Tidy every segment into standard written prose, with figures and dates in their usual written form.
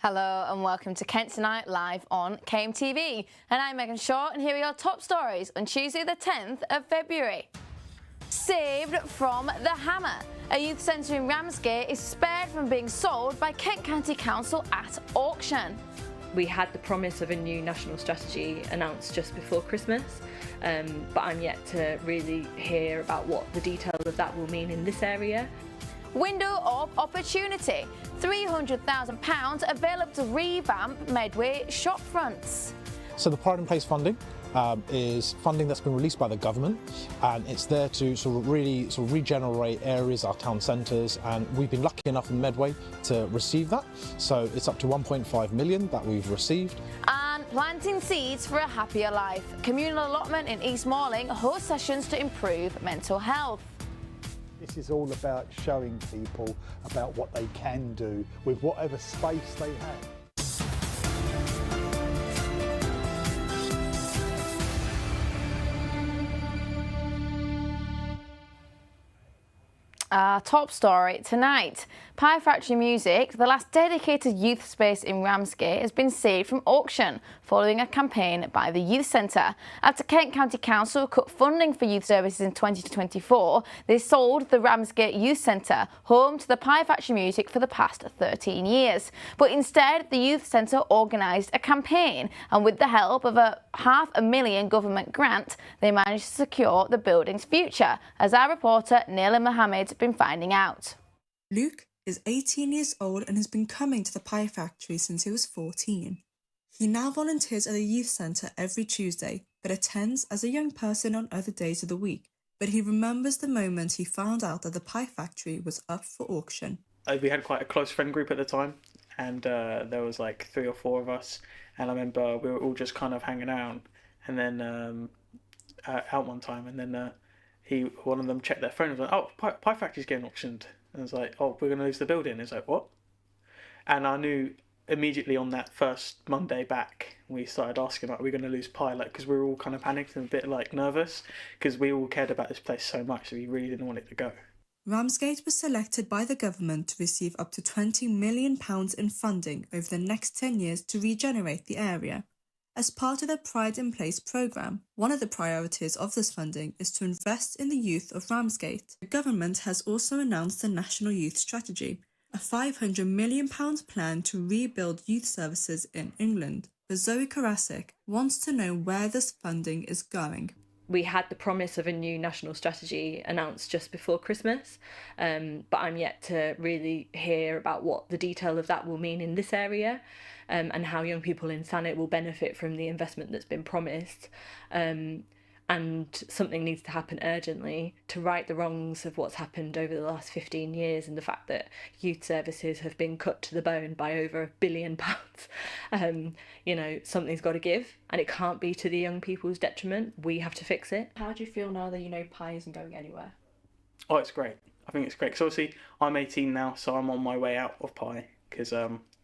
Hello and welcome to Kent Tonight live on KMTV. And I'm Megan Shaw and here are your top stories on Tuesday the 10th of February. Saved from the hammer. A youth centre in Ramsgate is spared from being sold by Kent County Council at auction. We had the promise of a new national strategy announced just before Christmas, but I'm yet to really hear about what the details of that will mean in this area. Window of opportunity. £300,000 available to revamp Medway shop fronts. So the Pride in Place funding is funding that's been released by the government, and it's there to really regenerate areas, our town centres, and we've been lucky enough in Medway to receive that. So it's up to 1.5 million that we've received. And planting seeds for a happier life. Communal allotment in East Malling hosts sessions to improve mental health. This is all about showing people about what they can do with whatever space they have. Our top story tonight. Pie Factory Music, the last dedicated youth space in Ramsgate, has been saved from auction following a campaign by the Youth Centre. After Kent County Council cut funding for youth services in 2024, they sold the Ramsgate Youth Centre, home to the Pie Factory Music for the past 13 years. But instead, the Youth Centre organised a campaign, and with the help of a £500,000 government grant, they managed to secure the building's future, as our reporter Naila Mohammed been finding out. Luke is 18 years old and has been coming to the Pie Factory since he was 14. He now volunteers at the youth centre every Tuesday, but attends as a young person on other days of the week. But he remembers the moment he found out that the Pie Factory was up for auction. We had quite a close friend group at the time, and there was like 3 or 4 of us, and I remember we were all just kind of hanging out, and then out one time, and then one of them checked their phone and was like, "Oh, Pie Factory's getting auctioned." And I was like, "Oh, we're going to lose the building." It's like, "What?" And I knew immediately on that first Monday back, we started asking, like, "Are we going to lose Pie?" Like, because we were all kind of panicked and a bit like nervous, because we all cared about this place so much, so we really didn't want it to go. Ramsgate was selected by the government to receive up to £20 million in funding over the next 10 years to regenerate the area. As part of their Pride in Place programme, one of the priorities of this funding is to invest in the youth of Ramsgate. The government has also announced the National Youth Strategy, a £500 million plan to rebuild youth services in England. But Zoe Karasik wants to know where this funding is going. We had the promise of a new national strategy announced just before Christmas, but I'm yet to really hear about what the detail of that will mean in this area, and how young people in Thanet will benefit from the investment that's been promised. And something needs to happen urgently to right the wrongs of what's happened over the last 15 years and the fact that youth services have been cut to the bone by over £1 billion. Something's got to give, and it can't be to the young people's detriment. We have to fix it. How do you feel now that Pie isn't going anywhere? Oh, it's great. I think it's great, because obviously I'm 18 now, so I'm on my way out of Pie, because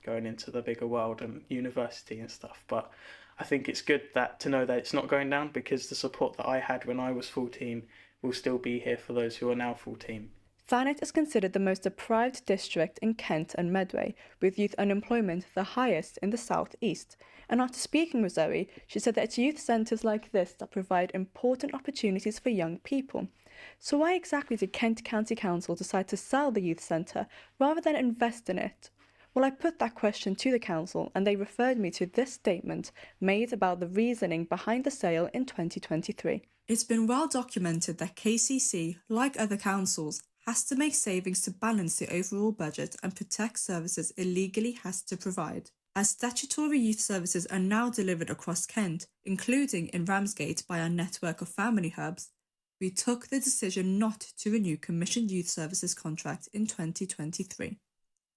going into the bigger world and university and stuff. But I think it's good to know that it's not going down, because the support that I had when I was full team will still be here for those who are now full team. Thanet is considered the most deprived district in Kent and Medway, with youth unemployment the highest in the South East. And after speaking with Zoe, she said that it's youth centres like this that provide important opportunities for young people. So why exactly did Kent County Council decide to sell the youth centre rather than invest in it? Well, I put that question to the council, and they referred me to this statement made about the reasoning behind the sale in 2023. It's been well documented that KCC, like other councils, has to make savings to balance the overall budget and protect services it legally has to provide. As statutory youth services are now delivered across Kent, including in Ramsgate by our network of family hubs, we took the decision not to renew commissioned youth services contract in 2023.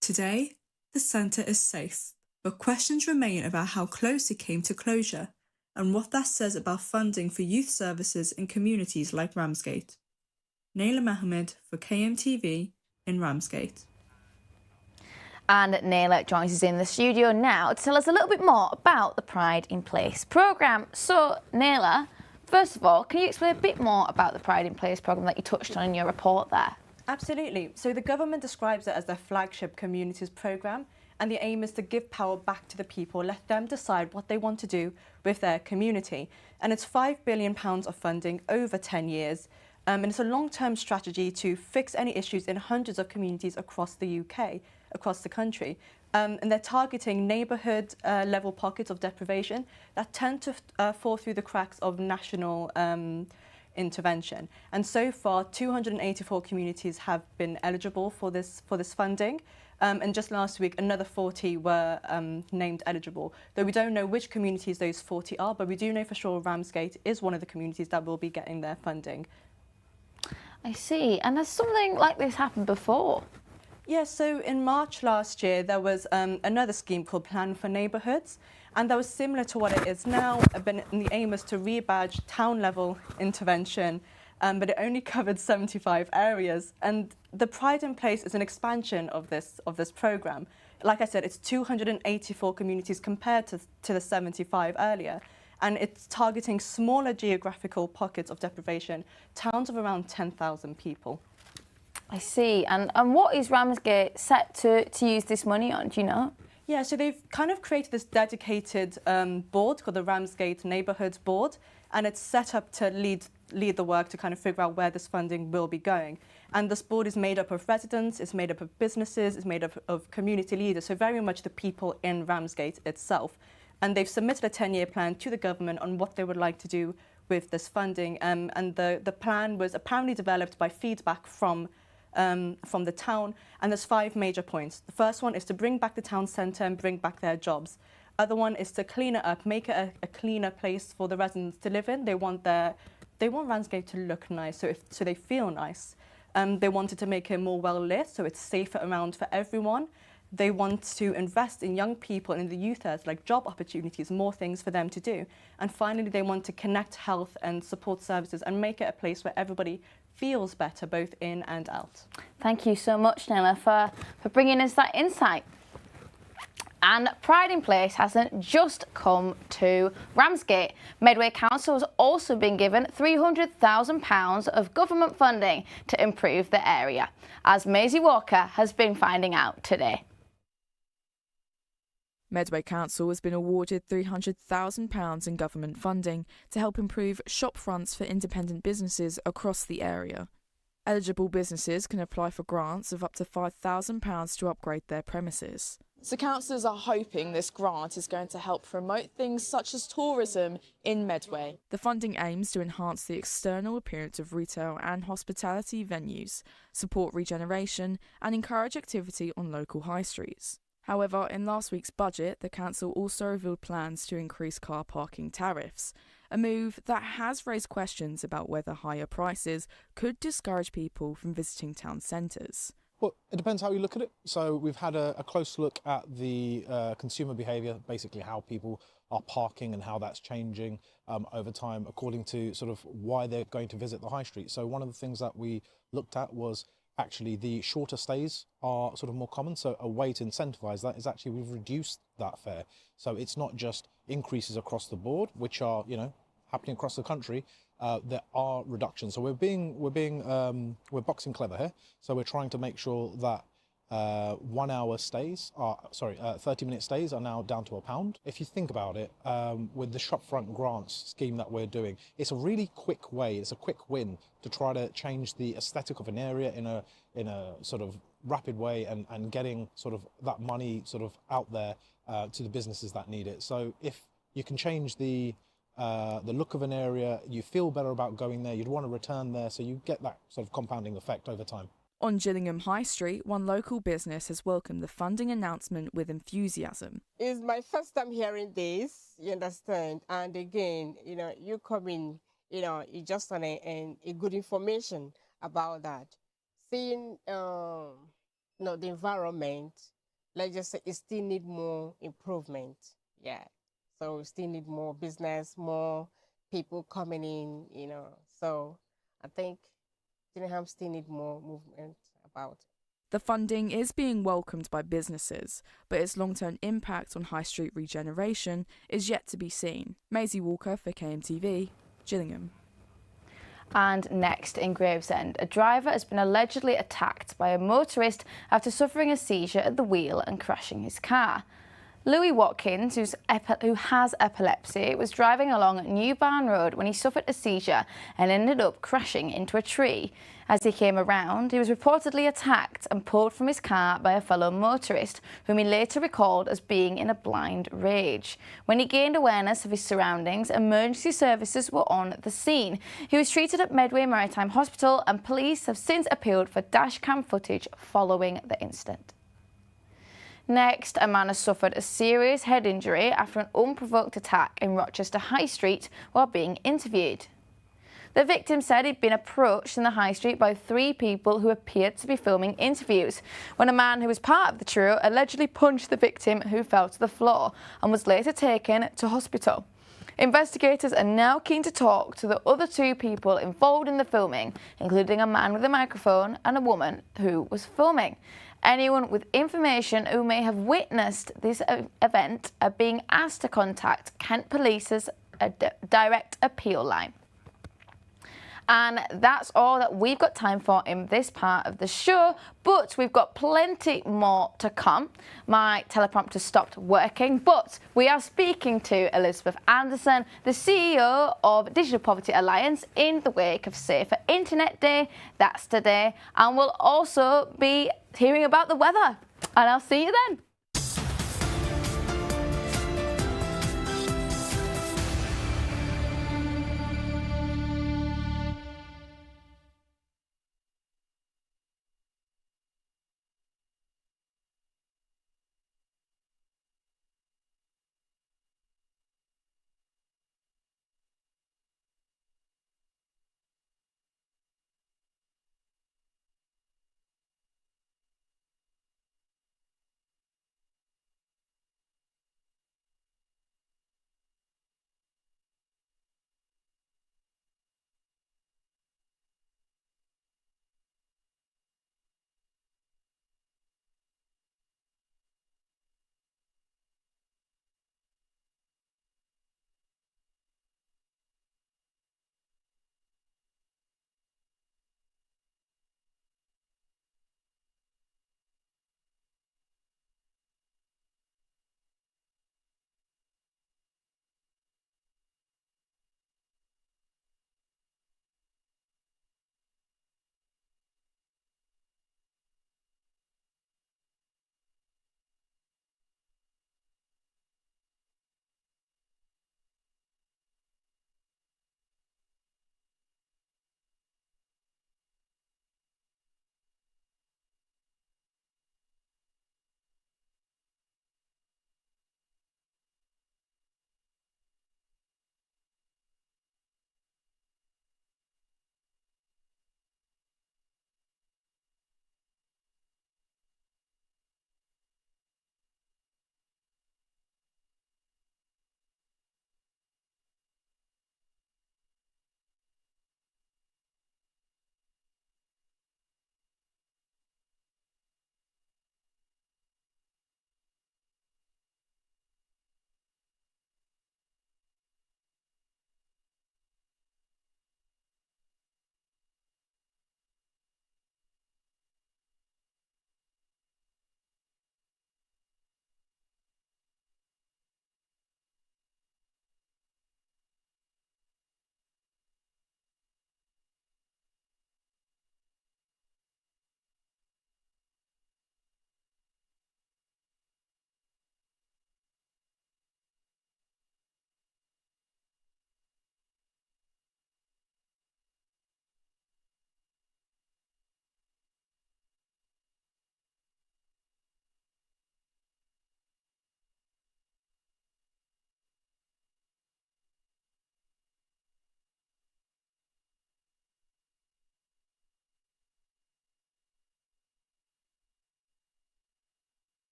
Today, the centre is safe, but questions remain about how close it came to closure and what that says about funding for youth services in communities like Ramsgate. Naila Mohammed for KMTV in Ramsgate. And Naila joins us in the studio now to tell us a little bit more about the Pride in Place programme. So, Naila, first of all, can you explain a bit more about the Pride in Place programme that you touched on in your report there? Absolutely. So the government describes it as their flagship communities programme, and the aim is to give power back to the people, let them decide what they want to do with their community. And it's £5 billion of funding over 10 years. And it's a long-term strategy to fix any issues in hundreds of communities across the UK, across the country. And they're targeting neighbourhood level pockets of deprivation that tend to fall through the cracks of national intervention. And so far, 284 communities have been eligible for this funding. And just last week, another 40 were named eligible. Though we don't know which communities those 40 are, but we do know for sure Ramsgate is one of the communities that will be getting their funding. I see. And has something like this happened before? Yeah, so in March last year, there was another scheme called Plan for Neighbourhoods, and that was similar to what it is now, but the aim was to rebadge town-level intervention, but it only covered 75 areas. And the Pride in Place is an expansion of this programme. Like I said, it's 284 communities compared to the 75 earlier. And it's targeting smaller geographical pockets of deprivation, towns of around 10,000 people. I see. And what is Ramsgate set to use this money on, do you know? Yeah, so they've kind of created this dedicated board called the Ramsgate Neighbourhoods Board, and it's set up to lead the work to kind of figure out where this funding will be going. And this board is made up of residents, it's made up of businesses, it's made up of community leaders, so very much the people in Ramsgate itself. And they've submitted a 10-year plan to the government on what they would like to do with this funding. And the plan was apparently developed by feedback from the town, and there's 5 major points. The first one is to bring back the town centre and bring back their jobs. Other one is to clean it up, make it a cleaner place for the residents to live in. They want Ramsgate to look nice, so they feel nice. They wanted to make it more well lit, so it's safer around for everyone. They want to invest in young people and in the youth as like job opportunities, more things for them to do. And finally, they want to connect health and support services and make it a place where everybody feels better, both in and out. Thank you so much, Nella, for bringing us that insight. And Pride in Place hasn't just come to Ramsgate. Medway Council has also been given £300,000 of government funding to improve the area, as Maisie Walker has been finding out today. Medway Council has been awarded £300,000 in government funding to help improve shop fronts for independent businesses across the area. Eligible businesses can apply for grants of up to £5,000 to upgrade their premises. So councillors are hoping this grant is going to help promote things such as tourism in Medway. The funding aims to enhance the external appearance of retail and hospitality venues, support regeneration and encourage activity on local high streets. However, in last week's budget, the council also revealed plans to increase car parking tariffs, a move that has raised questions about whether higher prices could discourage people from visiting town centres. Well, it depends how you look at it. So we've had a close look at the consumer behaviour, basically how people are parking and how that's changing over time according to sort of why they're going to visit the high street. So one of the things that we looked at was actually the shorter stays are sort of more common. So a way to incentivise that is actually we've reduced that fare. So it's not just increases across the board, which are, you know, happening across the country. There are reductions. So we're boxing clever here. So we're trying to make sure that 1 hour stays are, 30-minute stays are now down to £1. If you think about it, with the shopfront grants scheme that we're doing, it's a really quick way, it's a quick win to try to change the aesthetic of an area in a sort of rapid way and getting sort of that money sort of out there to the businesses that need it. So if you can change the look of an area, you feel better about going there, you'd want to return there, so you get that sort of compounding effect over time. On Gillingham High Street, one local business has welcomed the funding announcement with enthusiasm. It's my first time hearing this, you understand, and again, you know, you come in, you know, you just on a good information about that. Seeing, the environment, let's just say it still need more improvement, yeah. So we still need more business, more people coming in, you know. So I think Gillingham still need more movement about it. The funding is being welcomed by businesses, but its long-term impact on high street regeneration is yet to be seen. Maisie Walker for KMTV, Gillingham. And next, in Gravesend, a driver has been allegedly attacked by a motorist after suffering a seizure at the wheel and crashing his car. Louis Watkins, who has epilepsy, was driving along New Barn Road when he suffered a seizure and ended up crashing into a tree. As he came around, he was reportedly attacked and pulled from his car by a fellow motorist, whom he later recalled as being in a blind rage. When he gained awareness of his surroundings, emergency services were on the scene. He was treated at Medway Maritime Hospital, and police have since appealed for dashcam footage following the incident. Next, a man has suffered a serious head injury after an unprovoked attack in Rochester High Street while being interviewed. The victim said he'd been approached in the High Street by 3 people who appeared to be filming interviews, when a man who was part of the trio allegedly punched the victim, who fell to the floor and was later taken to hospital. Investigators are now keen to talk to the other 2 people involved in the filming, including a man with a microphone and a woman who was filming. Anyone with information who may have witnessed this event are being asked to contact Kent Police's direct appeal line. And that's all that we've got time for in this part of the show, but we've got plenty more to come. My teleprompter stopped working, but we are speaking to Elizabeth Anderson, the CEO of Digital Poverty Alliance, in the wake of Safer Internet Day. That's today, and we'll also be hearing about the weather. And I'll see you then.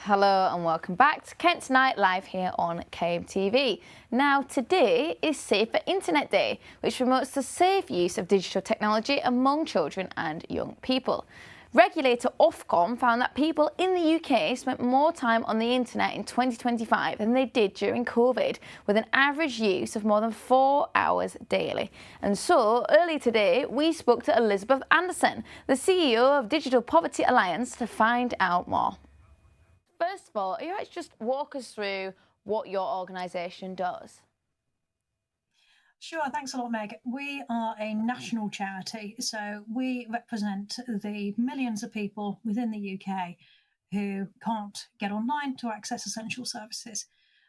Hello and welcome back to Kent Tonight live here on KMTV. Now today is Safer Internet Day, which promotes the safe use of digital technology among children and young people. Regulator Ofcom found that people in the UK spent more time on the internet in 2025 than they did during COVID, with an average use of more than 4 hours daily. And so, earlier today, we spoke to Elizabeth Anderson, the CEO of Digital Poverty Alliance, to find out more. First of all, are you able to just walk us through what your organisation does? Sure, thanks a lot, Meg. We are a national charity, so we represent the millions of people within the UK who can't get online to access essential services.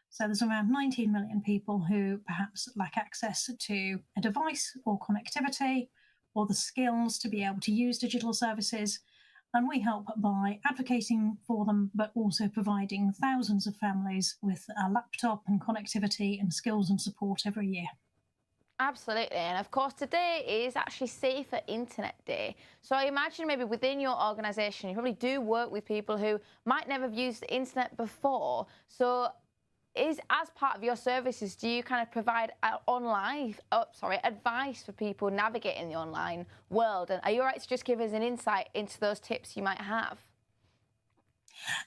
So there's around 19 million people who perhaps lack access to a device or connectivity or the skills to be able to use digital services. And we help by advocating for them, but also providing thousands of families with a laptop and connectivity and skills and support every year. Absolutely, and of course today is actually Safer Internet Day. So I imagine maybe within your organisation you probably do work with people who might never have used the internet before. So as part of your services, do you kind of provide advice for people navigating the online world? And are you all right to just give us an insight into those tips you might have?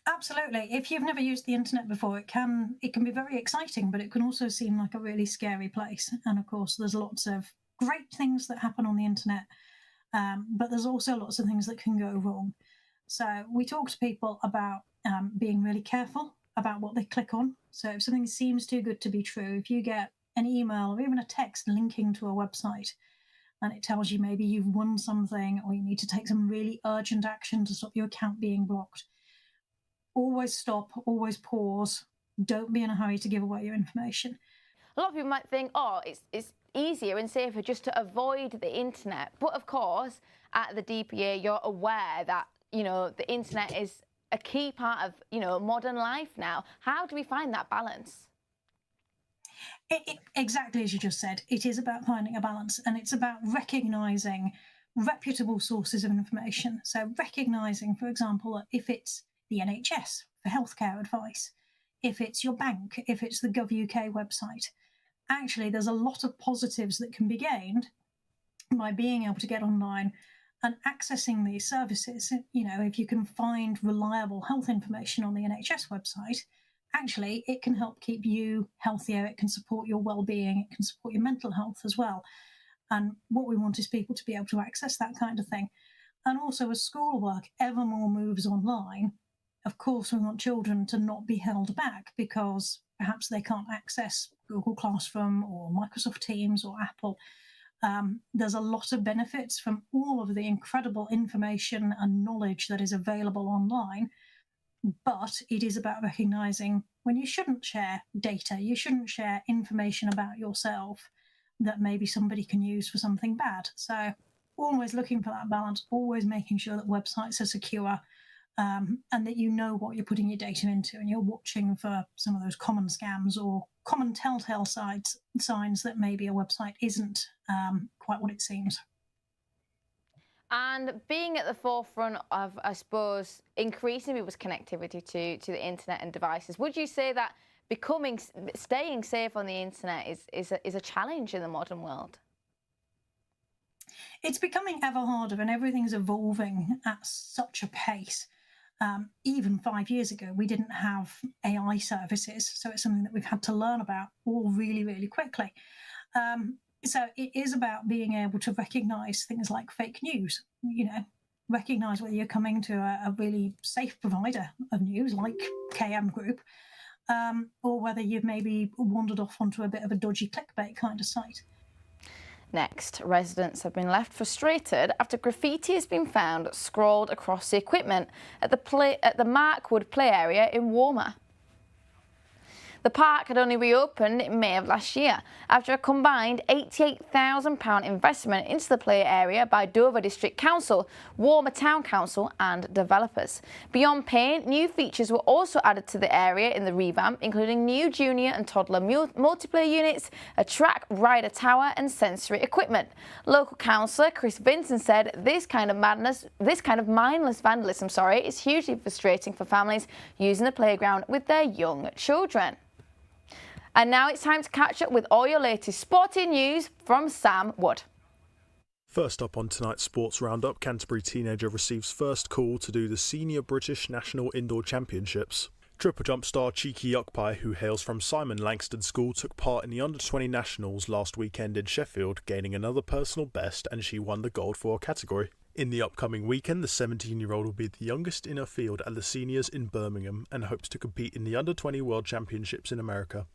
Absolutely. If you've never used the internet before, it can be very exciting, but it can also seem like a really scary place. And of course, there's lots of great things that happen on the internet, but there's also lots of things that can go wrong. So we talk to people about being really careful about what they click on. So if something seems too good to be true, if you get an email or even a text linking to a website and it tells you maybe you've won something or you need to take some really urgent action to stop your account being blocked, always stop, always pause. Don't be in a hurry to give away your information. A lot of people might think, oh, it's easier and safer just to avoid the internet. But of course, at the DPA, you're aware that, you know, the internet is a key part of, you know, modern life now. How do we find that balance? Exactly as you just said, it is about finding a balance, and it's about recognising reputable sources of information. So recognising, for example, if it's the NHS for healthcare advice, if it's your bank, if it's the Gov.uk website. Actually, there's a lot of positives that can be gained by being able to get online and accessing these services. You know, if you can find reliable health information on the NHS website, actually, it can help keep you healthier, it can support your well-being, it can support your mental health as well. And what we want is people to be able to access that kind of thing. And also, as schoolwork ever more moves online, of course, we want children to not be held back because perhaps they can't access Google Classroom or Microsoft Teams or Apple. There's a lot of benefits from all of the incredible information and knowledge that is available online, but it is about recognising when you shouldn't share data, you shouldn't share information about yourself that maybe somebody can use for something bad. So always looking for that balance, always making sure that websites are secure, and that you know what you're putting your data into, and you're watching for some of those common scams or common telltale signs that maybe a website isn't quite what it seems. And being at the forefront of, I suppose, increasing people's connectivity to the internet and devices, would you say that staying safe on the internet is a challenge in the modern world? It's becoming ever harder, and everything's evolving at such a pace. Even 5 years ago, we didn't have AI services, so it's something that we've had to learn about all really, really quickly. So it is about being able to recognise things like fake news, you know, recognise whether you're coming to a really safe provider of news like KM Group, or whether you've maybe wandered off onto a bit of a dodgy clickbait kind of site. Next, residents have been left frustrated after graffiti has been found scrawled across the equipment at the Markwood play area in Walmer. The park had only reopened in May of last year after a combined £88,000 investment into the play area by Dover District Council, Walmer Town Council and developers. Beyond paint, new features were also added to the area in the revamp, including new junior and toddler multiplayer units, a track rider tower and sensory equipment. Local councillor Chris Vincent said this kind of mindless vandalism, is hugely frustrating for families using the playground with their young children. And now it's time to catch up with all your latest sporting news from Sam Wood. First up on tonight's sports roundup, Canterbury teenager receives first call to do the Senior British National Indoor Championships. Triple jump star Cheeky Yukpai, who hails from Simon Langston School, took part in the Under-20 Nationals last weekend in Sheffield, gaining another personal best, and she won the gold for her category. In the upcoming weekend, the 17-year-old will be the youngest in her field at the seniors in Birmingham and hopes to compete in the Under-20 World Championships in America.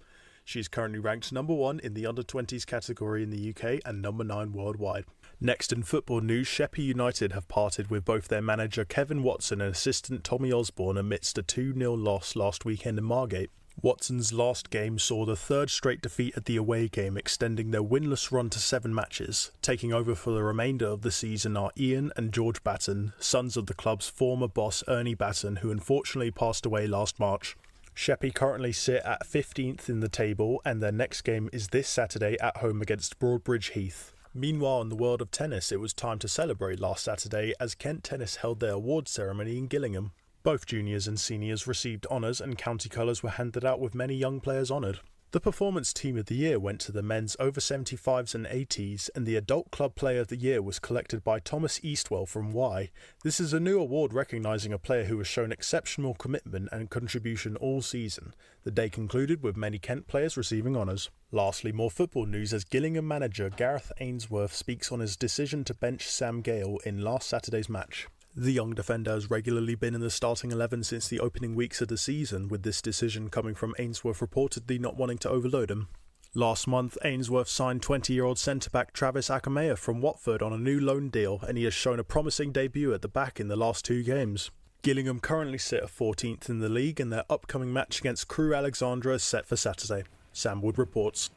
She's currently ranked number 1 in the Under-20s category in the UK and number 9 worldwide. Next in football news, Sheppey United have parted with both their manager Kevin Watson and assistant Tommy Osborne amidst a 2-0 loss last weekend in Margate. Watson's last game saw the third straight defeat at the away game, extending their winless run to 7 matches. Taking over for the remainder of the season are Ian and George Batten, sons of the club's former boss Ernie Batten, who unfortunately passed away last March. Sheppey currently sit at 15th in the table, and their next game is this Saturday at home against Broadbridge Heath. Meanwhile, in the world of tennis, it was time to celebrate last Saturday as Kent Tennis held their awards ceremony in Gillingham. Both juniors and seniors received honours and county colours were handed out with many young players honoured. The Performance Team of the Year went to the men's over 75s and 80s, and the Adult Club Player of the Year was collected by Thomas Eastwell from Y. This is a new award recognising a player who has shown exceptional commitment and contribution all season. The day concluded with many Kent players receiving honours. Lastly, more football news as Gillingham manager Gareth Ainsworth speaks on his decision to bench Sam Gale in last Saturday's match. The young defender has regularly been in the starting 11 since the opening weeks of the season, with this decision coming from Ainsworth reportedly not wanting to overload him. Last month, Ainsworth signed 20-year-old centre-back Travis Akamea from Watford on a new loan deal, and he has shown a promising debut at the back in the last 2 games. Gillingham currently sit at 14th in the league, and their upcoming match against Crewe Alexandra is set for Saturday. Sam Wood reports.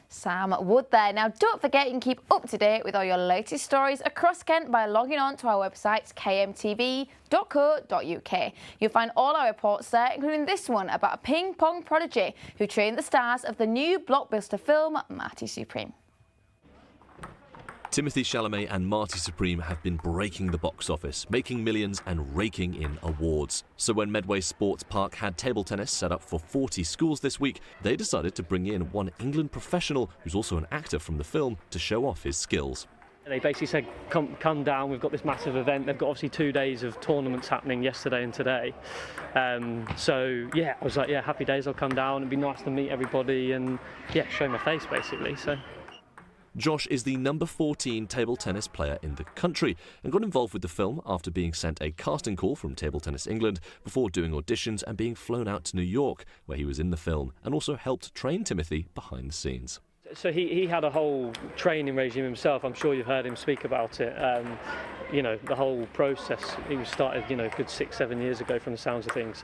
Sam Wood there. Now, don't forget you can keep up to date with all your latest stories across Kent by logging on to our website, kmtv.co.uk. You'll find all our reports there, including this one about a ping pong prodigy who trained the stars of the new blockbuster film, Marty Supreme. Timothée Chalamet and Marty Supreme have been breaking the box office, making millions and raking in awards. So when Medway Sports Park had table tennis set up for 40 schools this week, they decided to bring in one England professional, who's also an actor from the film, to show off his skills. They basically said, come down, we've got this massive event. They've got obviously 2 days of tournaments happening yesterday and today. So yeah, I was like, yeah, happy days, I'll come down. It'd be nice to meet everybody and yeah, show my face basically. So. Josh is the number 14 table tennis player in the country and got involved with the film after being sent a casting call from Table Tennis England before doing auditions and being flown out to New York, where he was in the film and also helped train Timothy behind the scenes. So he had a whole training regime himself. I'm sure you've heard him speak about it. You know, the whole process, he was started, you know, a good 6-7 years ago from the sounds of things.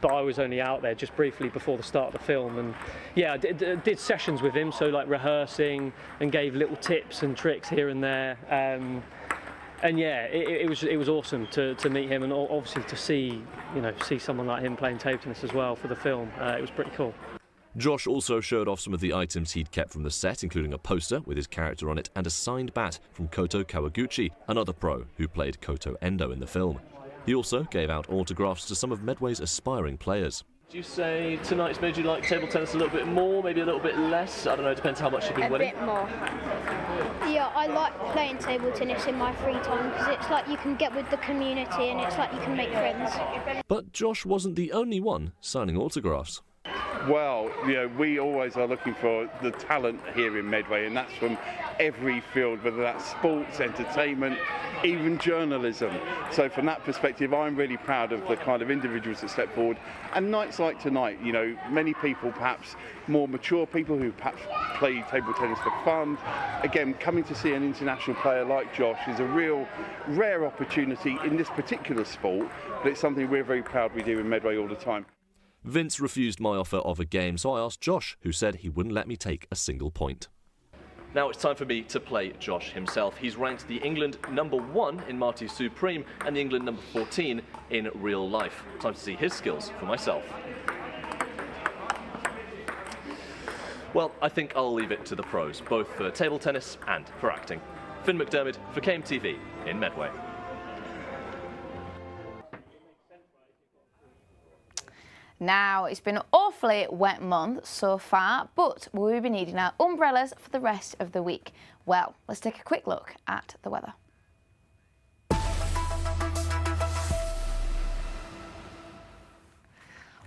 But I was only out there just briefly before the start of the film, and yeah, I did sessions with him, so like rehearsing and gave little tips and tricks here and there. And yeah, it was awesome to meet him, and obviously to see someone like him playing table tennis as well for the film. It was pretty cool. Josh also showed off some of the items he'd kept from the set, including a poster with his character on it and a signed bat from Koto Kawaguchi, another pro who played Koto Endo in the film. He also gave out autographs to some of Medway's aspiring players. Do you say tonight's made you like table tennis a little bit more, maybe a little bit less? I don't know, it depends how much you've been winning. A bit more. Yeah, I like playing table tennis in my free time because it's like you can get with the community and it's like you can make friends. But Josh wasn't the only one signing autographs. Well, you know, we always are looking for the talent here in Medway, and that's from every field, whether that's sports, entertainment, even journalism. So from that perspective, I'm really proud of the kind of individuals that step forward. And nights like tonight, you know, many people, perhaps more mature people who perhaps play table tennis for fun, again, coming to see an international player like Josh is a real rare opportunity in this particular sport, but it's something we're very proud we do in Medway all the time. Vince refused my offer of a game, so I asked Josh, who said he wouldn't let me take a single point. Now it's time for me to play Josh himself. He's ranked the England #1 in Marty Supreme and the England #14 in real life. Time to see his skills for myself. Well, I think I'll leave it to the pros, both for table tennis and for acting. Finn McDermott for KMTV in Medway. Now, it's been an awfully wet month so far, but we'll be needing our umbrellas for the rest of the week. Well, let's take a quick look at the weather.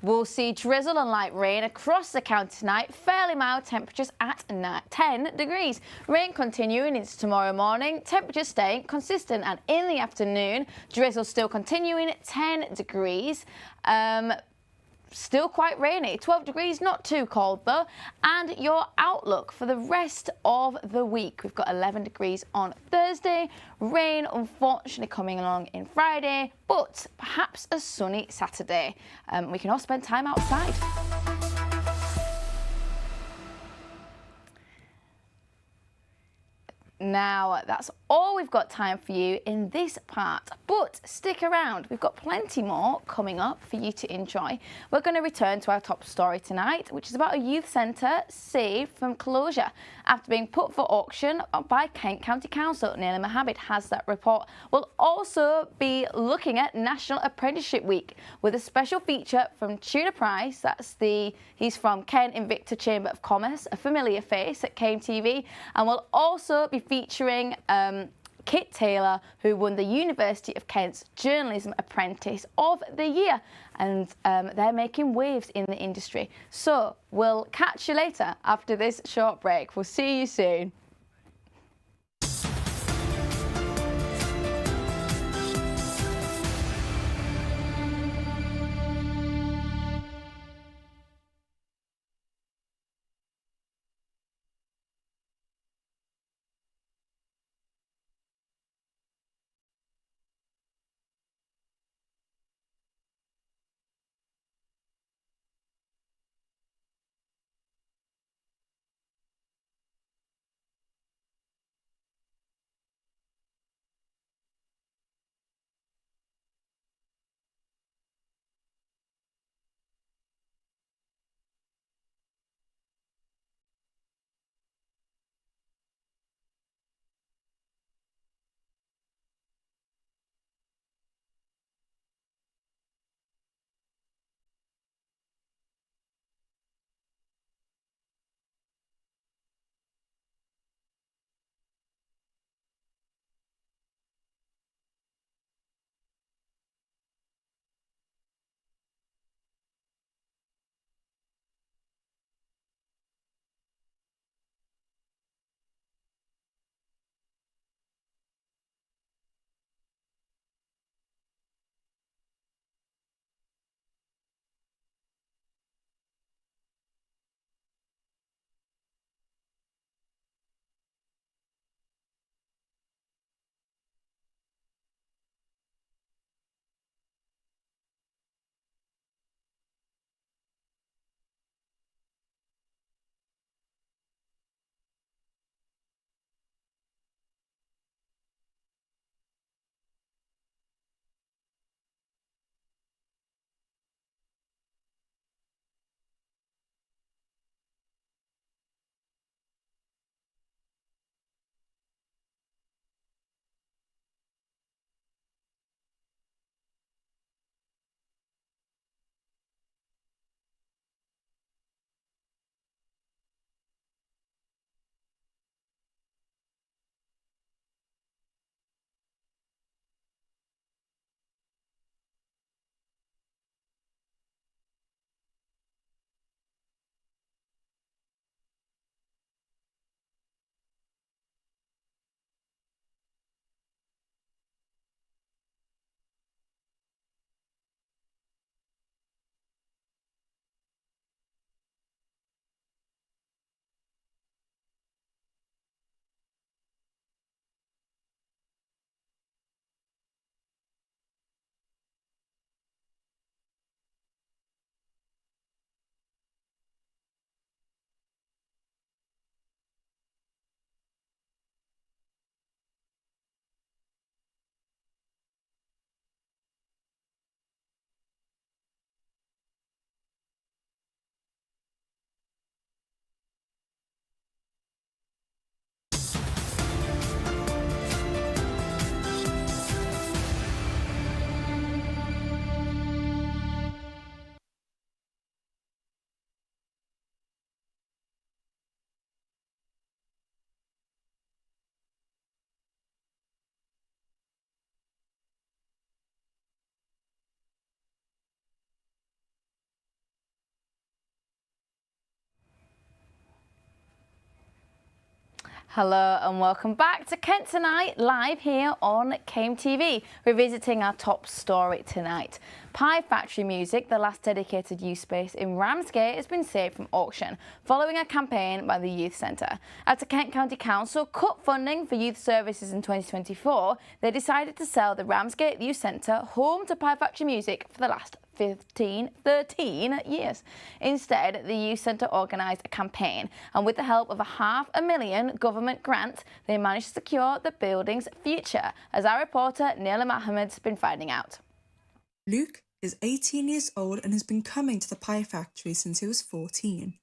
We'll see drizzle and light rain across the county tonight, fairly mild temperatures at 10 degrees. Rain continuing into tomorrow morning, temperatures staying consistent, and in the afternoon, drizzle still continuing at 10 degrees. Still quite rainy, 12 degrees, not too cold though. And your outlook for the rest of the week. We've got 11 degrees on Thursday, rain unfortunately coming along in Friday, but perhaps a sunny Saturday. We can all spend time outside. Now, that's all we've got time for you in this part, but stick around. We've got plenty more coming up for you to enjoy. We're going to return to our top story tonight, which is about a youth centre saved from closure after being put for auction by Kent County Council. Neil Mohammed has that report. We'll also be looking at National Apprenticeship Week with a special feature from Tuna Price. He's from Kent Invicta Chamber of Commerce, a familiar face at KMTV, and we'll also be featuring Kit Taylor, who won the University of Kent's Journalism Apprentice of the Year, and they're making waves in the industry. So we'll catch you later after this short break. We'll see you soon. Hello and welcome back to Kent Tonight, live here on KMTV. Revisiting our top story tonight. Pie Factory Music, the last dedicated youth space in Ramsgate, has been saved from auction following a campaign by the Youth Centre. After Kent County Council cut funding for youth services in 2024, they decided to sell the Ramsgate Youth Centre, home to Pie Factory Music, for the last 13 years. Instead, the Youth Centre organised a campaign, and with the help of a $500,000 government grant, they managed to secure the building's future, as our reporter Neela Mohammed's been finding out. Luke is 18 years old and has been coming to the Pie Factory since he was 14.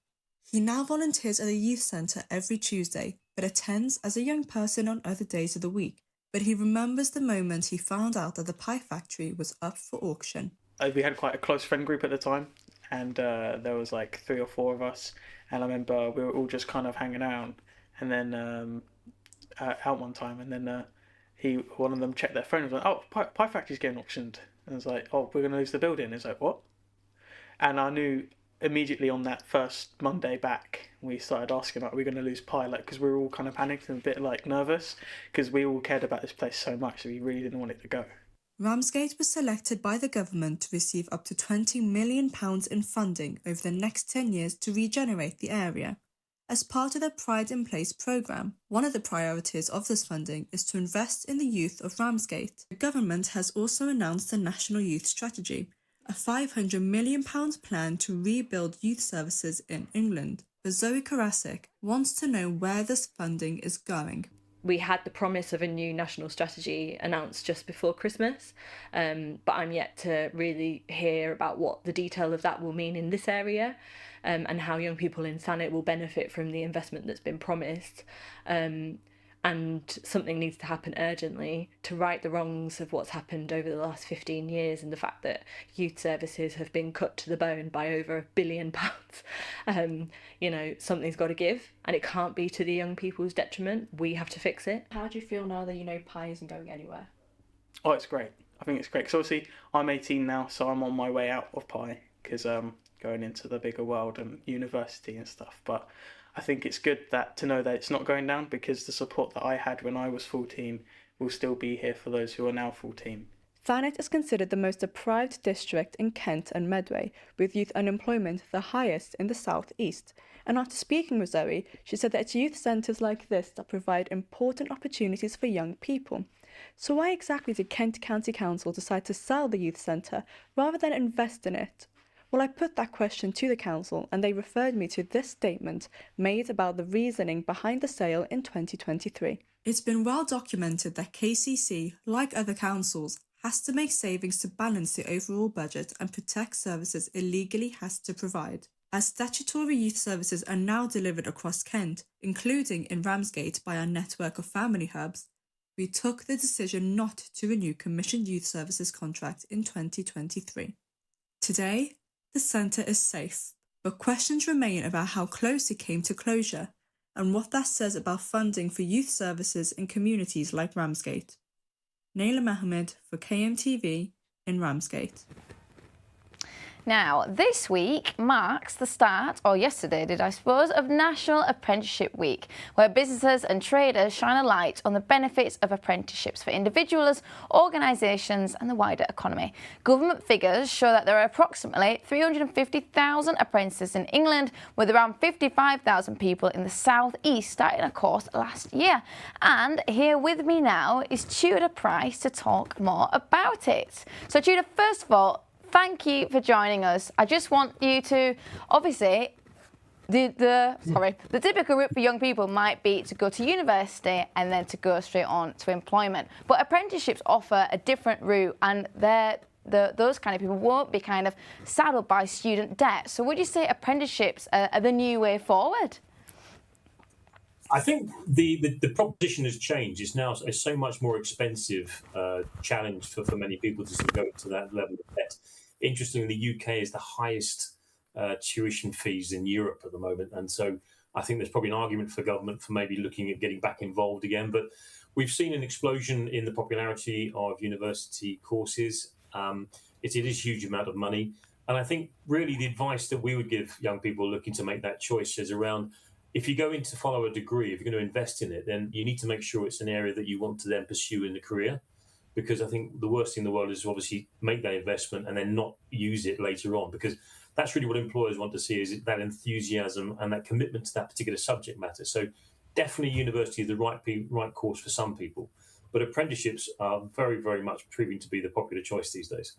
He now volunteers at the youth centre every Tuesday, but attends as a young person on other days of the week. But he remembers the moment he found out that the Pie Factory was up for auction. We had quite a close friend group at the time, and there was like 3 or 4 of us, and I remember we were all just kind of hanging out, and then out one time, and then one of them checked their phone and was like, "Oh, Pie Factory's getting auctioned." And I was like, "Oh, we're going to lose the building." It's like, "What?" And I knew immediately on that first Monday back, we started asking, like, "Are we going to lose Pie?" Like, because we were all kind of panicked and a bit like nervous, because we all cared about this place so much, so we really didn't want it to go. Ramsgate was selected by the government to receive up to £20 million in funding over the next 10 years to regenerate the area. As part of their Pride in Place programme, one of the priorities of this funding is to invest in the youth of Ramsgate. The government has also announced a National Youth Strategy, a £500 million plan to rebuild youth services in England. But Zoe Karasik wants to know where this funding is going. We had the promise of a new national strategy announced just before Christmas, but I'm yet to really hear about what the detail of that will mean in this area, and how young people in Thanet will benefit from the investment that's been promised. And something needs to happen urgently to right the wrongs of what's happened over the last 15 years and the fact that youth services have been cut to the bone by over £1 billion. Something's got to give, and it can't be to the young people's detriment. We have to fix it. How do you feel now that Pie isn't going anywhere? Oh, it's great. I think it's great, because obviously I'm 18 now, so I'm on my way out of Pie, because going into the bigger world and university and stuff. But I think it's good to know that it's not going down, because the support that I had when I was full team will still be here for those who are now full team. Thanet is considered the most deprived district in Kent and Medway, with youth unemployment the highest in the South East. And after speaking with Zoe, she said that it's youth centres like this that provide important opportunities for young people. So why exactly did Kent County Council decide to sell the youth centre rather than invest in it? Well, I put that question to the council, and they referred me to this statement made about the reasoning behind the sale in 2023. It's been well documented that KCC, like other councils, has to make savings to balance the overall budget and protect services it legally has to provide. As statutory youth services are now delivered across Kent, including in Ramsgate by our network of family hubs, we took the decision not to renew commissioned youth services contract in 2023. Today, the centre is safe, but questions remain about how close it came to closure and what that says about funding for youth services in communities like Ramsgate. Neela Mohammed for KMTV in Ramsgate. Now, this week marks the start, or yesterday did I suppose, of National Apprenticeship Week, where businesses and traders shine a light on the benefits of apprenticeships for individuals, organisations and the wider economy. Government figures show that there are approximately 350,000 apprentices in England, with around 55,000 people in the South East starting a course last year. And here with me now is Tudor Price to talk more about it. So Tudor, first of all, thank you for joining us. I just want you to, obviously, the typical route for young people might be to go to university and then to go straight on to employment. But apprenticeships offer a different route, and those kind of people won't be kind of saddled by student debt. So would you say apprenticeships are the new way forward? I think the proposition has changed. It's now a so much more expensive challenge for many people to go to that level of debt. Interestingly, the UK is the highest tuition fees in Europe at the moment. And so I think there's probably an argument for government for maybe looking at getting back involved again. But we've seen an explosion in the popularity of university courses. It is a huge amount of money. And I think really the advice that we would give young people looking to make that choice is around if you go in to follow a degree, if you're going to invest in it, then you need to make sure it's an area that you want to then pursue in the career. Because I think the worst thing in the world is to obviously make that investment and then not use it later on, because that's really what employers want to see, is that enthusiasm and that commitment to that particular subject matter. So definitely university is the right course for some people, but apprenticeships are very, very much proving to be the popular choice these days.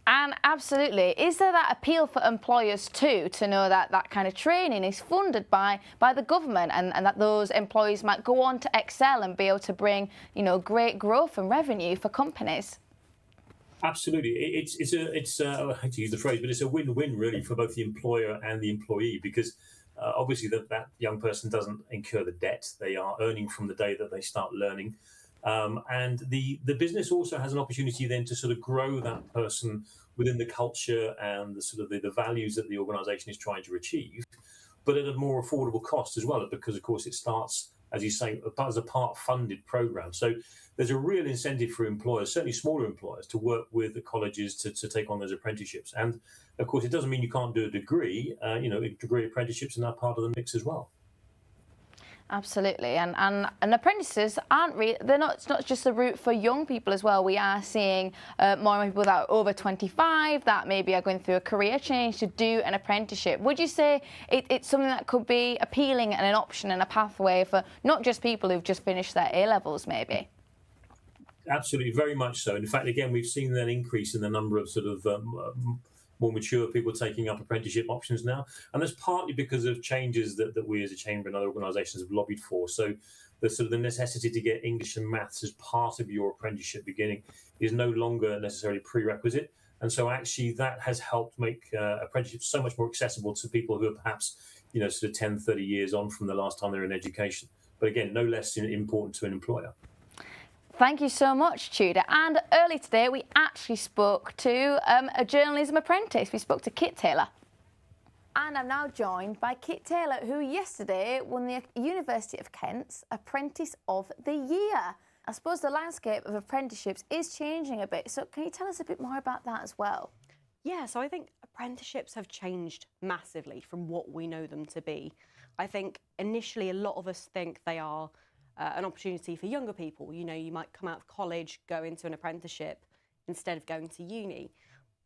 And absolutely, is there that appeal for employers too, to know that that kind of training is funded by the government, and that those employees might go on to excel and be able to bring, you know, great growth and revenue for companies? Absolutely, it's I hate to use the phrase, but it's a win-win really for both the employer and the employee, because obviously that young person doesn't incur the debt. They are earning from the day that they start learning. And the business also has an opportunity then to sort of grow that person within the culture and the sort of the values that the organisation is trying to achieve, but at a more affordable cost as well, because of course it starts, as you say, as a part-funded programme. So there's a real incentive for employers, certainly smaller employers, to work with the colleges to take on those apprenticeships. And of course, it doesn't mean you can't do a degree. Degree apprenticeships are now part of the mix as well. Absolutely, and apprentices aren't really, it's not just a route for young people as well. We are seeing more and more people that are over 25 that maybe are going through a career change to do an apprenticeship. Would you say it's something that could be appealing and an option and a pathway for not just people who've just finished their A-levels maybe? Absolutely, very much so. In fact, again, we've seen an increase in the number of sort of more mature people taking up apprenticeship options now. And that's partly because of changes that we as a chamber and other organisations have lobbied for. So the sort of the necessity to get English and maths as part of your apprenticeship beginning is no longer necessarily prerequisite. And so actually that has helped make apprenticeships so much more accessible to people who are perhaps, sort of 10, 30 years on from the last time they were in education. But again, no less important to an employer. Thank you so much, Tudor. And early today, we actually spoke to a journalism apprentice. We spoke to Kit Taylor. And I'm now joined by Kit Taylor, who yesterday won the University of Kent's Apprentice of the Year. I suppose the landscape of apprenticeships is changing a bit. So can you tell us a bit more about that as well? Yeah, so I think apprenticeships have changed massively from what we know them to be. I think initially a lot of us think they are an opportunity for younger people. You might come out of college, go into an apprenticeship instead of going to uni.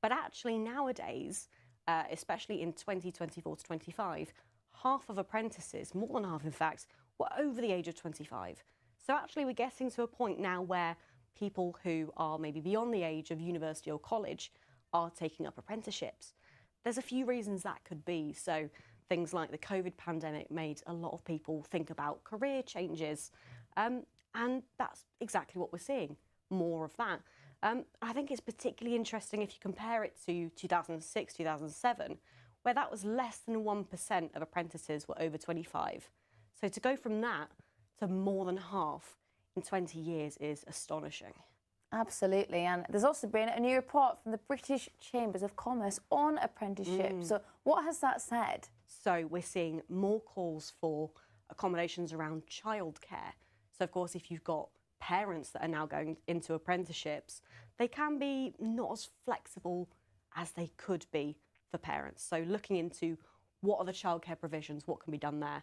But actually nowadays, especially in 2024 to 25, half of apprentices, more than half in fact, were over the age of 25. So actually we're getting to a point now where people who are maybe beyond the age of university or college are taking up apprenticeships. There's a few reasons that could be. So things like the COVID pandemic made a lot of people think about career changes. And that's exactly what we're seeing, more of that. I think it's particularly interesting if you compare it to 2006, 2007, where that was less than 1% of apprentices were over 25. So to go from that to more than half in 20 years is astonishing. Absolutely, and there's also been a new report from the British Chambers of Commerce on apprenticeships. So what has that said? So we're seeing more calls for accommodations around childcare. So of course, if you've got parents that are now going into apprenticeships, they can be not as flexible as they could be for parents. So looking into what are the childcare provisions, what can be done there.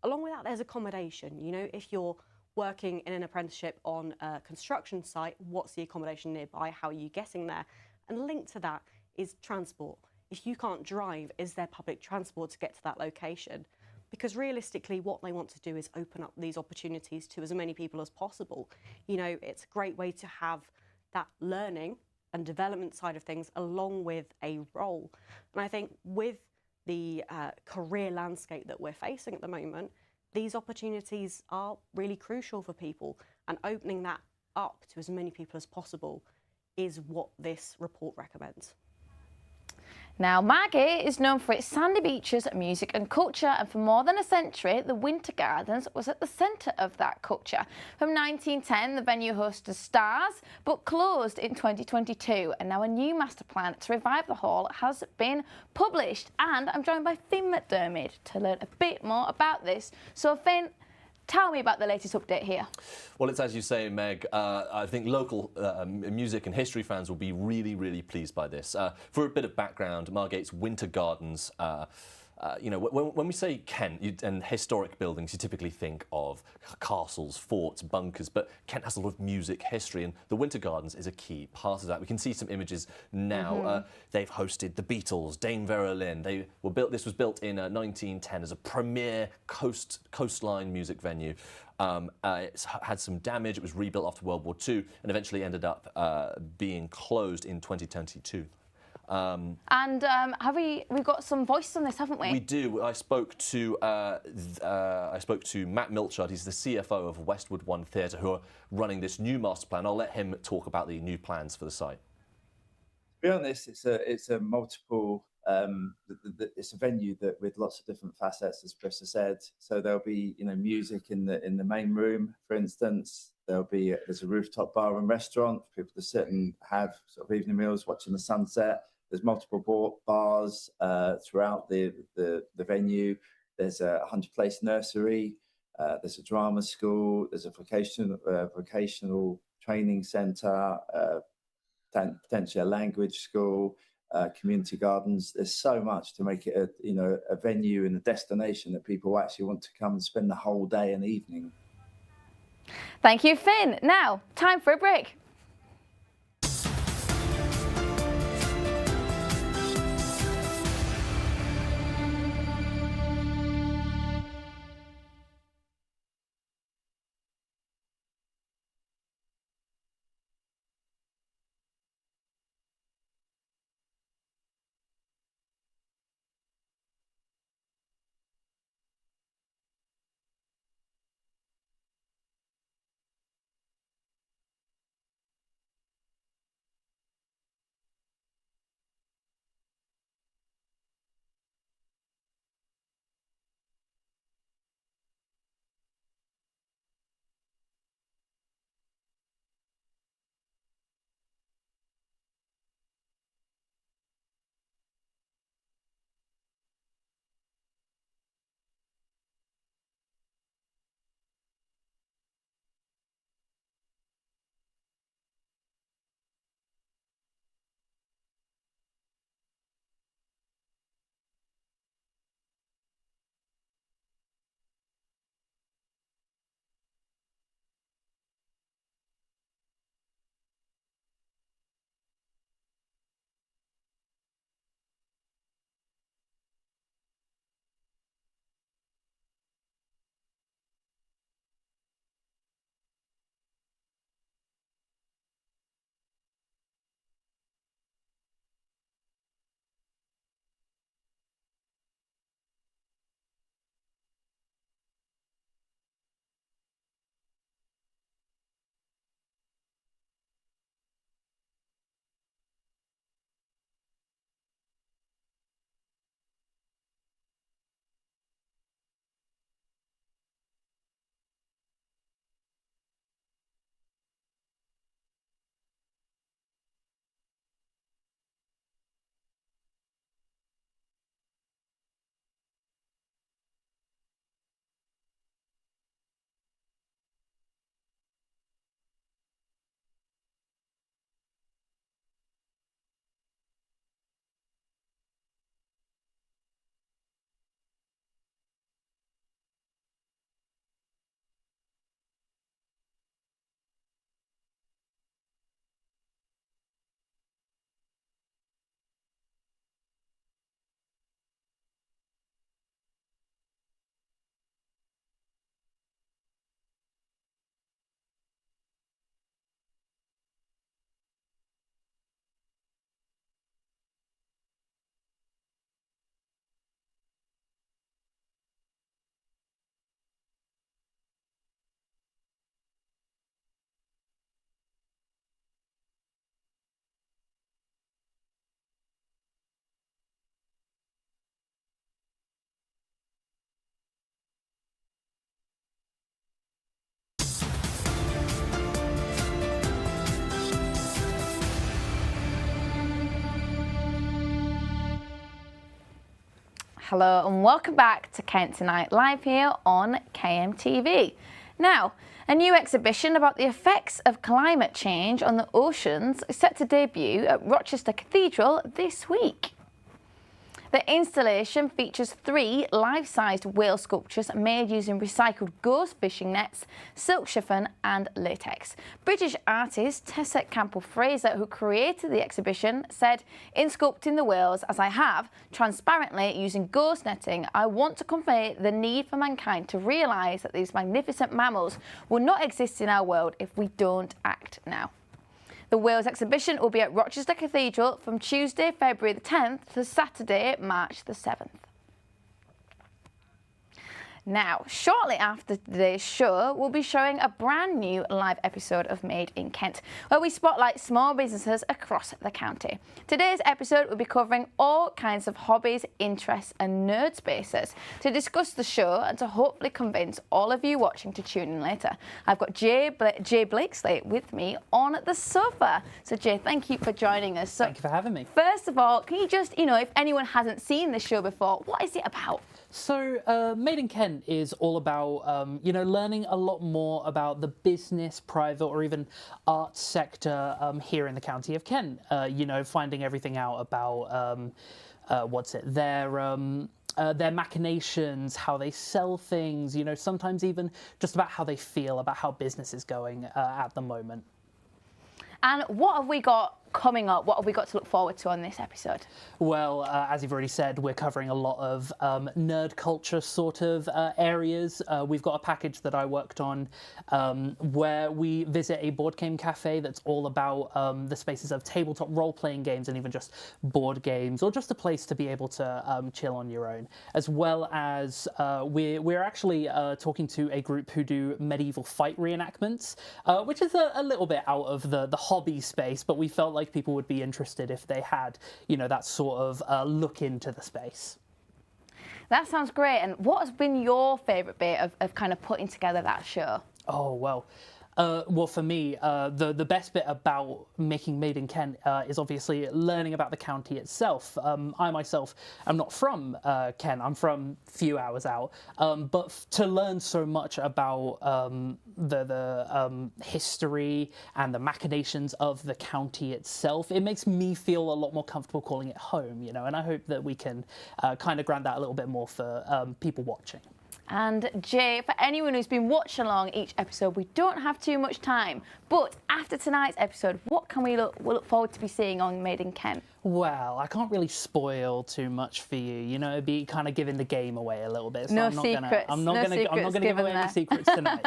Along with that, there's accommodation. If you're working in an apprenticeship on a construction site, what's the accommodation nearby? How are you getting there? And linked to that is transport. If you can't drive, is there public transport to get to that location? Because realistically, what they want to do is open up these opportunities to as many people as possible. It's a great way to have that learning and development side of things along with a role. And I think with the career landscape that we're facing at the moment, these opportunities are really crucial for people, and opening that up to as many people as possible is what this report recommends. Now, Margate is known for its sandy beaches, music and culture, and for more than a century, the Winter Gardens was at the centre of that culture. From 1910, the venue hosted stars, but closed in 2022, and now a new master plan to revive the hall has been published. And I'm joined by Finn McDermott to learn a bit more about this. So, Finn, tell me about the latest update here. Well, it's as you say, Meg. I think local music and history fans will be really, really pleased by this. For a bit of background, Margate's Winter Gardens you know, when we say Kent and historic buildings, you typically think of castles, forts, bunkers, but Kent has a lot of music history, and the Winter Gardens is a key part of that. We can see some images now. They've hosted the Beatles, Dame Vera Lynn. This was built in 1910 as a premier coastline music venue. It's had some damage. It was rebuilt after World War II and eventually ended up being closed in 2022. We've got some voices on this, haven't we? We do. I spoke to Matt Milchard. He's the CFO of Westwood One Theatre, who are running this new master plan. I'll let him talk about the new plans for the site. To be honest, it's a multiple. It's a venue that with lots of different facets, as Chris has said. So there'll be music in the main room, for instance. There's a rooftop bar and restaurant for people to sit and have sort of evening meals, watching the sunset. There's multiple bars throughout the venue. There's a 100-place nursery. There's a drama school. There's a vocational training centre. Potentially a language school. Community gardens. There's so much to make it a venue and a destination that people actually want to come and spend the whole day and evening. Thank you, Finn. Now, time for a break. Hello and welcome back to Kent Tonight, live here on KMTV. Now, a new exhibition about the effects of climate change on the oceans is set to debut at Rochester Cathedral this week. The installation features 3 life-sized whale sculptures made using recycled ghost fishing nets, silk chiffon and latex. British artist Tessa Campbell-Fraser, who created the exhibition, said, "In sculpting the whales, as I have, transparently using ghost netting, I want to convey the need for mankind to realise that these magnificent mammals will not exist in our world if we don't act now." The Wales exhibition will be at Rochester Cathedral from Tuesday, February the 10th to Saturday, March the 7th. Now, shortly after today's show, we'll be showing a brand new live episode of Made in Kent, where we spotlight small businesses across the county. Today's episode will be covering all kinds of hobbies, interests and nerd spaces. To discuss the show and to hopefully convince all of you watching to tune in later, I've got Jay Blakesley with me on the sofa. So Jay, thank you for joining us. Thank you for having me. First of all, can you just, if anyone hasn't seen the show before, what is it about? So, Made in Kent is all about, learning a lot more about the business, private, or even arts sector here in the county of Kent. Finding everything out about their machinations, how they sell things. Sometimes even just about how they feel about how business is going at the moment. And what have we got coming up? What have we got to look forward to on this episode? Well, as you've already said, we're covering a lot of nerd culture sort of areas. We've got a package that I worked on where we visit a board game cafe that's all about the spaces of tabletop role-playing games and even just board games, or just a place to be able to chill on your own. As well as we're actually talking to a group who do medieval fight reenactments, which is a little bit out of the hobby space, but we felt like people would be interested if they had, that sort of look into the space. That sounds great. And what has been your favourite bit of kind of putting together that show? Oh, well, for me, the best bit about making Made in Kent is obviously learning about the county itself. I myself am not from Kent, I'm from a few hours out, but to learn so much about the history and the machinations of the county itself, it makes me feel a lot more comfortable calling it home, and I hope that we can kind of grant that a little bit more for people watching. And Jay, for anyone who's been watching along each episode, we don't have too much time. But after tonight's episode, what can we look forward to be seeing on Made in Kent? Well, I can't really spoil too much for you. It'd be kind of giving the game away a little bit. So No I'm not secrets. I'm not going to give away any secrets tonight.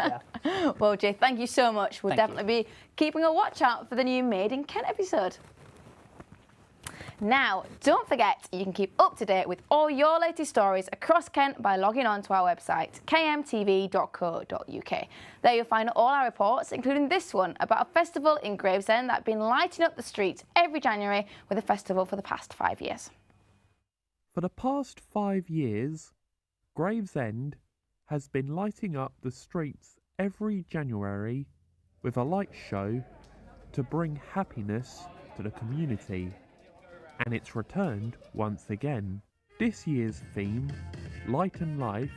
Yeah. Well, Jay, thank you so much. We'll definitely be keeping a watch out for the new Made in Kent episode. Now, don't forget, you can keep up to date with all your latest stories across Kent by logging on to our website, kmtv.co.uk. There you'll find all our reports, including this one about a festival in Gravesend that's been lighting up the streets every January with a festival for the past 5 years. For the past 5 years, Gravesend has been lighting up the streets every January with a light show to bring happiness to the community. And it's returned once again. This year's theme, Light and Life,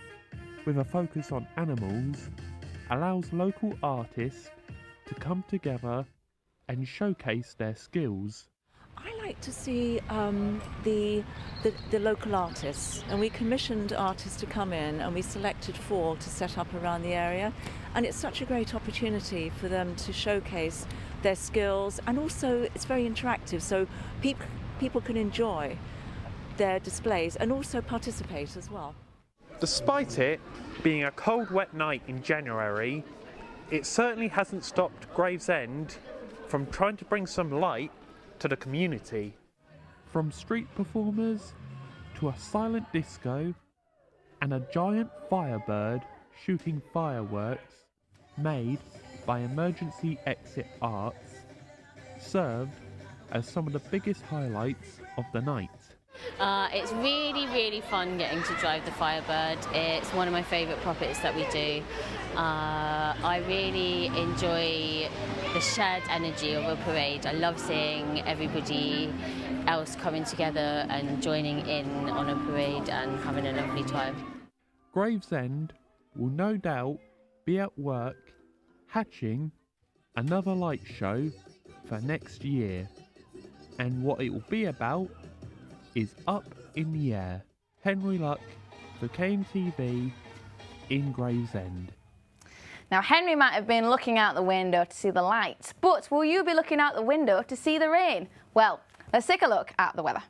with a focus on animals, allows local artists to come together and showcase their skills. I like to see the local artists, and we commissioned artists to come in, and we selected 4 to set up around the area, and it's such a great opportunity for them to showcase their skills, and also it's very interactive, so people can enjoy their displays and also participate as well. Despite it being a cold, wet night in January, it certainly hasn't stopped Gravesend from trying to bring some light to the community. From street performers to a silent disco and a giant firebird shooting fireworks made by Emergency Exit Arts served as some of the biggest highlights of the night. It's really fun getting to drive the Firebird. It's one of my favourite properties that we do. I really enjoy the shared energy of a parade. I love seeing everybody else coming together and joining in on a parade and having a lovely time. Gravesend will no doubt be at work hatching another light show for next year. And what it will be about is up in the air. Henry Luck for KMTV in Gravesend. Now, Henry might have been looking out the window to see the lights, but will you be looking out the window to see the rain? Well, let's take a look at the weather.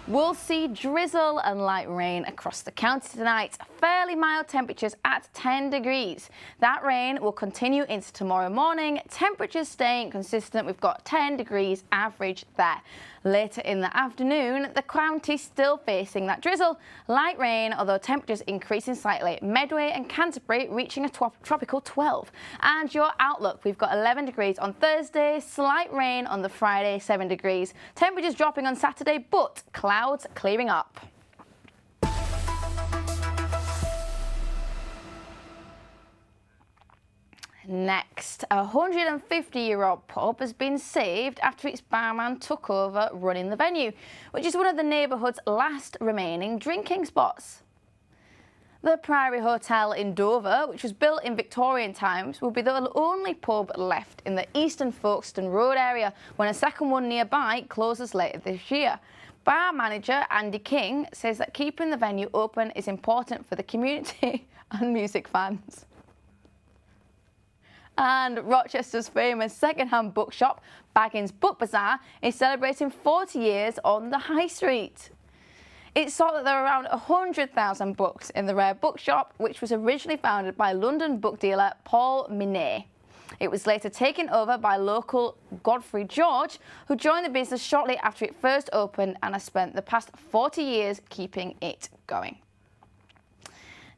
We'll see drizzle and light rain across the county tonight. Fairly mild temperatures at 10 degrees. That rain will continue into tomorrow morning. Temperatures staying consistent. We've got 10 degrees average there. Later in the afternoon, the county still facing that drizzle. Light rain, although temperatures increasing slightly. Medway and Canterbury reaching a tropical 12. And your outlook, we've got 11 degrees on Thursday, slight rain on the Friday, 7 degrees. Temperatures dropping on Saturday, but clouds clearing up. Next, a 150-year-old pub has been saved after its barman took over running the venue, which is one of the neighbourhood's last remaining drinking spots. The Priory Hotel in Dover, which was built in Victorian times, will be the only pub left in the Eastern Folkestone Road area when a second one nearby closes later this year. Bar manager Andy King says that keeping the venue open is important for the community and music fans. And Rochester's famous second-hand bookshop, Baggins Book Bazaar, is celebrating 40 years on the High Street. It's thought that there are around 100,000 books in the rare bookshop, which was originally founded by London book dealer Paul Minet. It was later taken over by local Godfrey George, who joined the business shortly after it first opened and has spent the past 40 years keeping it going.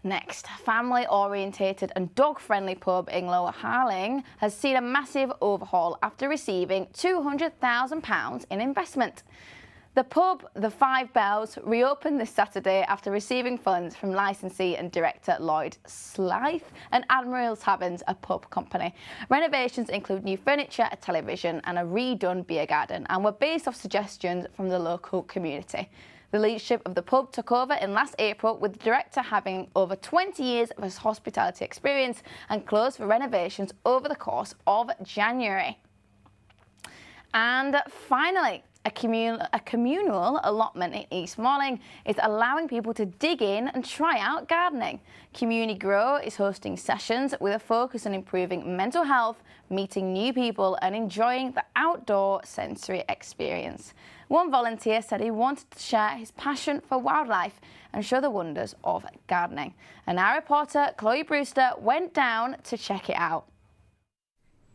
Next, family-orientated and dog-friendly pub in Lower Harling has seen a massive overhaul after receiving £200,000 in investment. The pub, the Five Bells, reopened this Saturday after receiving funds from licensee and director Lloyd Slythe and Admiral's Taverns, a pub company. Renovations include new furniture, a television and a redone beer garden and were based off suggestions from the local community. The leadership of the pub took over in last April, with the director having over 20 years of hospitality experience and closed for renovations over the course of January. And finally, a communal allotment in East Malling is allowing people to dig in and try out gardening. Community Grow is hosting sessions with a focus on improving mental health, meeting new people and enjoying the outdoor sensory experience. One volunteer said he wanted to share his passion for wildlife and show the wonders of gardening. And our reporter, Chloe Brewster, went down to check it out.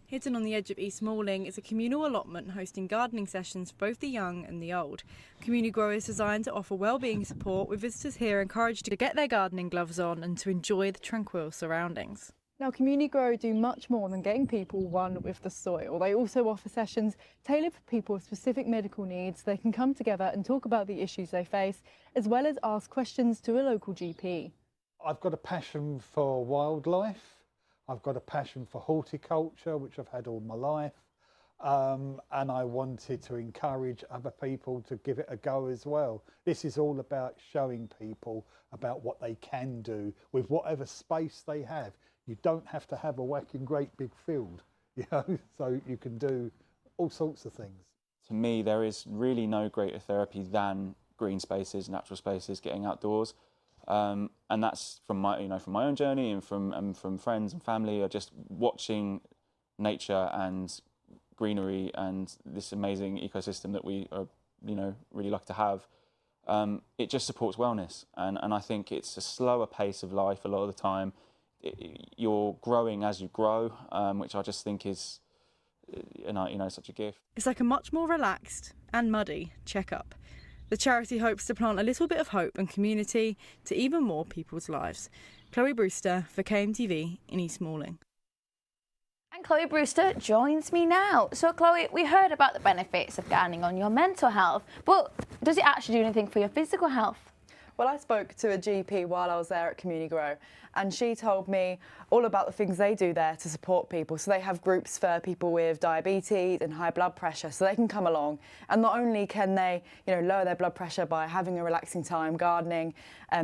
Hidden on the edge of East Malling is a communal allotment hosting gardening sessions for both the young and the old. Community Grow is designed to offer well-being support, with visitors here encouraged to get their gardening gloves on and to enjoy the tranquil surroundings. Now, Community Grow do much more than getting people one with the soil. They also offer sessions tailored for people with specific medical needs. They can come together and talk about the issues they face, as well as ask questions to a local GP. I've got a passion for wildlife. I've got a passion for horticulture, which I've had all my life. And I wanted to encourage other people to give it a go as well. This is all about showing people about what they can do with whatever space they have. You don't have to have a whacking great big field, you know, so you can do all sorts of things. To me, there is really no greater therapy than green spaces, natural spaces, getting outdoors. And that's from my, from my own journey and from friends and family, or just watching nature and greenery and this amazing ecosystem that we are, really lucky to have. It just supports wellness, and I think it's a slower pace of life a lot of the time. You're growing as you grow, which I just think is, such a gift. It's like a much more relaxed and muddy checkup. The charity hopes to plant a little bit of hope and community to even more people's lives. Chloe Brewster for KMTV in East Malling. And Chloe Brewster joins me now. So Chloe, we heard about the benefits of gardening on your mental health, but does it actually do anything for your physical health? Well, I spoke to a GP while I was there at Community Grow, and she told me all about the things they do there to support people. So they have groups for people with diabetes and high blood pressure, so they can come along. And not only can they, lower their blood pressure by having a relaxing time gardening,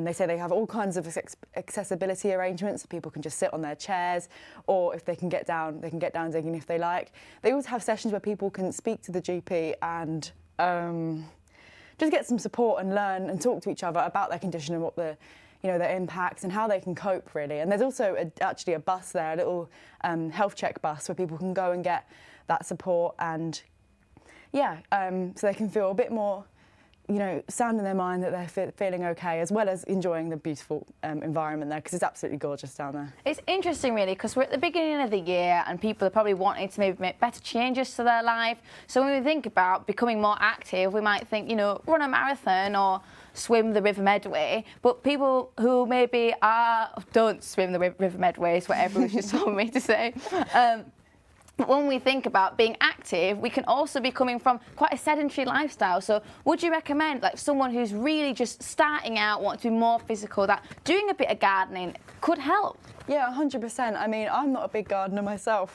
they say they have all kinds of accessibility arrangements, so people can just sit on their chairs, or if they can get down digging if they like. They also have sessions where people can speak to the GP and just get some support and learn and talk to each other about their condition and what their impacts and how they can cope, really. And there's also actually a bus there, a little health check bus where people can go and get that support and, so they can feel a bit more, sound in their mind that they're feeling okay, as well as enjoying the beautiful environment there, because it's absolutely gorgeous down there. It's interesting, really, because we're at the beginning of the year and people are probably wanting to maybe make better changes to their life. So when we think about becoming more active, we might think, run a marathon or swim the River Medway. But people who maybe don't swim the River Medway, is what everyone's just told me to say. But when we think about being active, we can also be coming from quite a sedentary lifestyle. So would you recommend, like, someone who's really just starting out, want to be more physical, that doing a bit of gardening could help? Yeah, 100%. I mean, I'm not a big gardener myself,